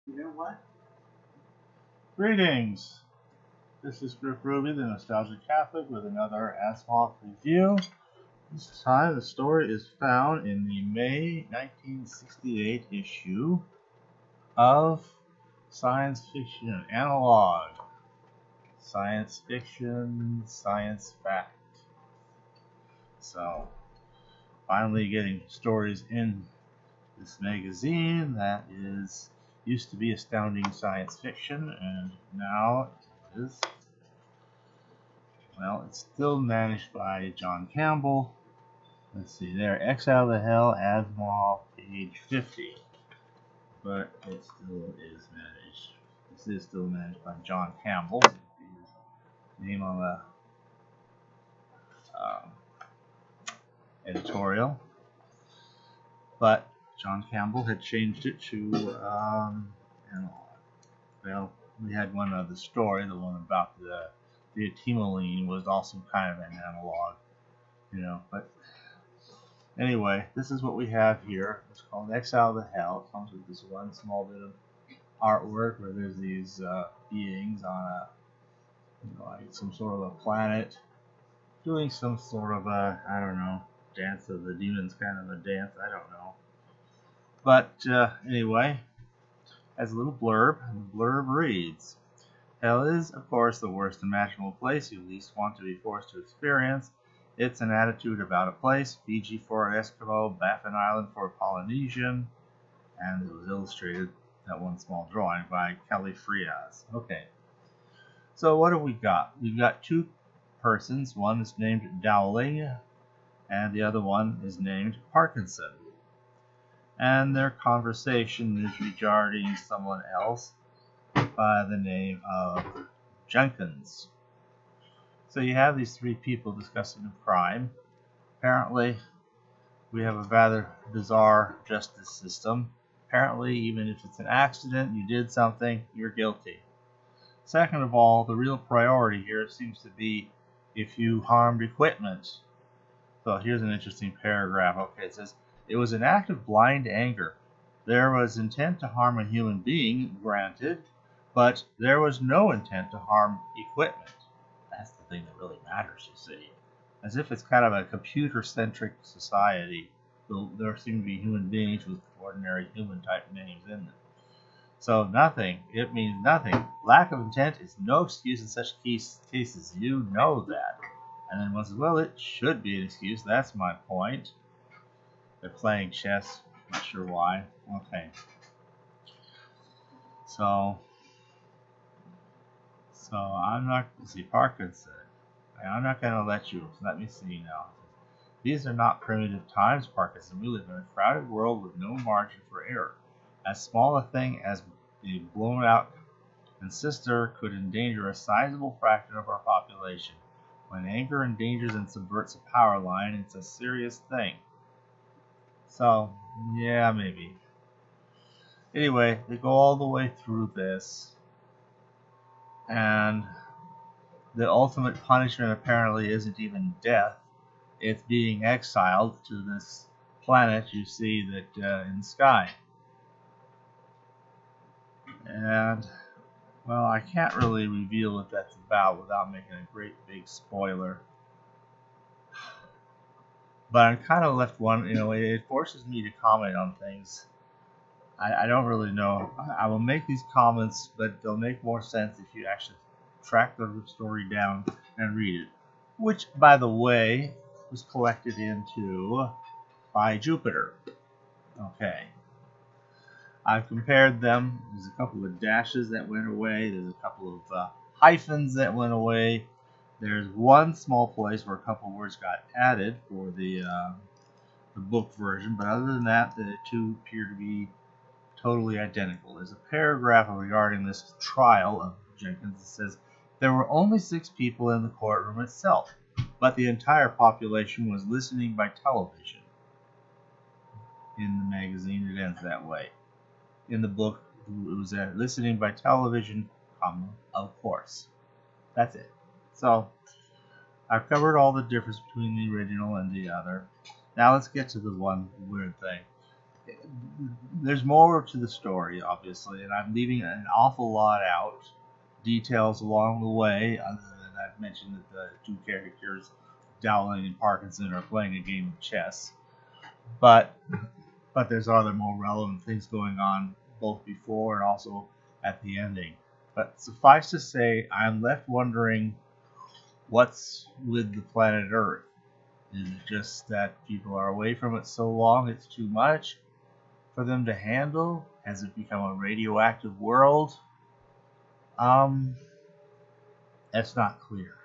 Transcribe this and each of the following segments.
You know what? Greetings! This is Griff Ruby, the Nostalgic Catholic, with another Asimov review. This time the story is found in the May 1968 issue of Science Fiction Analog. Science fiction, science fact. So, finally getting stories in this magazine that is used to be Astounding Science Fiction, and now it is. Well, it's still managed by John Campbell. Let's see there, Exile to Hell, Asimov, page 50. But it still is managed. This is still managed by John Campbell. His name on the um, editorial. But John Campbell had changed it to analog. Well, we had one other story, the one about the Timoline was also kind of an analog, but anyway, this is what we have here. It's called Exile to Hell. It comes with this one small bit of artwork where there's these beings on like some sort of a planet doing some sort of a, I don't know, dance of the demons kind of a dance. I don't know. But anyway, as a little blurb, and the blurb reads, Hell is, of course, the worst imaginable place you least want to be forced to experience. It's an attitude about a place, Fiji for an Eskimo, Baffin Island for a Polynesian, and it was illustrated, that one small drawing, by Kelly Frias. Okay, so what have we got? We've got two persons. One is named Dowling, and the other one is named Parkinson. And their conversation is regarding someone else by the name of Jenkins. So you have these three people discussing a crime. Apparently, we have a rather bizarre justice system. Apparently, even if it's an accident, you did something, you're guilty. Second of all, the real priority here seems to be if you harmed equipment. So here's an interesting paragraph. Okay, it says, it was an act of blind anger. There was intent to harm a human being, granted, but there was no intent to harm equipment. That's the thing that really matters, you see. As if it's kind of a computer-centric society, there seem to be human beings with ordinary human-type names in them. So nothing, it means nothing. Lack of intent is no excuse in such cases. You know that. And then one says, well, it should be an excuse. That's my point. They're playing chess. Not sure why. Okay. So I'm not, see, Parkinson. I'm not going to let you. Let me see now. These are not primitive times, Parkinson. We live in a crowded world with no margin for error. As small a thing as a blown out transistor could endanger a sizable fraction of our population. When anger endangers and subverts a power line, it's a serious thing. So, yeah, maybe. Anyway, they go all the way through this, and the ultimate punishment apparently isn't even death. It's being exiled to this planet you see that in the sky. And, well, I can't really reveal what that's about without making a great big spoiler. But I'm kind of left one, it forces me to comment on things. I don't really know. I will make these comments, but they'll make more sense if you actually track the story down and read it. Which, by the way, was collected into by Jupiter. Okay. I've compared them. There's a couple of dashes that went away. There's a couple of hyphens that went away. There's one small place where a couple words got added for the book version, but other than that, the two appear to be totally identical. There's a paragraph regarding this trial of Jenkins that says, there were only 6 people in the courtroom itself, but the entire population was listening by television. In the magazine, it ends that way. In the book, it was listening by television, of course. That's it. So, I've covered all the difference between the original and the other. Now let's get to the one weird thing. there's more to the story, obviously, and I'm leaving an awful lot out. Details along the way, other than I've mentioned that the two characters, Dowling and Parkinson, are playing a game of chess. But there's other more relevant things going on both before and also at the ending. But suffice to say, I'm left wondering what's with the planet Earth. Is it just that people are away from it so long it's too much for them to handle? Has it become a radioactive world? That's not clear.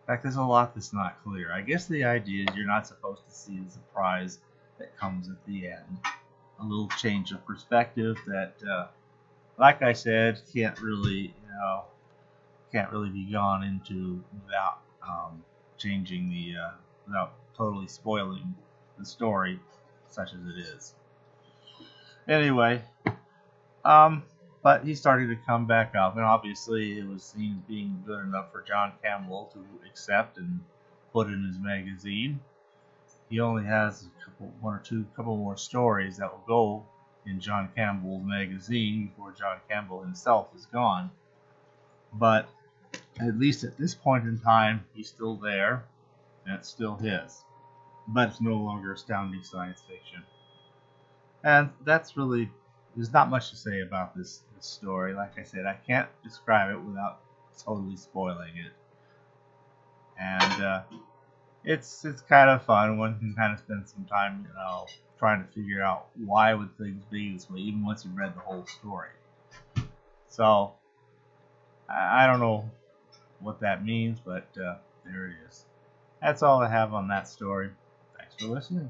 In fact, there's a lot that's not clear. I guess the idea is you're not supposed to see the surprise that comes at the end. A little change of perspective that, like I said, can't really be gone into without changing without totally spoiling the story, such as it is. Anyway, but he's starting to come back up, and obviously it was seen as being good enough for John Campbell to accept and put in his magazine. He only has a couple more stories that will go in John Campbell's magazine before John Campbell himself is gone. But at least at this point in time, he's still there, and it's still his. But it's no longer astounding science fiction. And that's really, there's not much to say about this story. Like I said, I can't describe it without totally spoiling it. And it's kind of fun. One can kind of spend some time, trying to figure out why would things be this way, even once you've read the whole story. So I don't know what that means, but there it is. That's all I have on that story. Thanks for listening.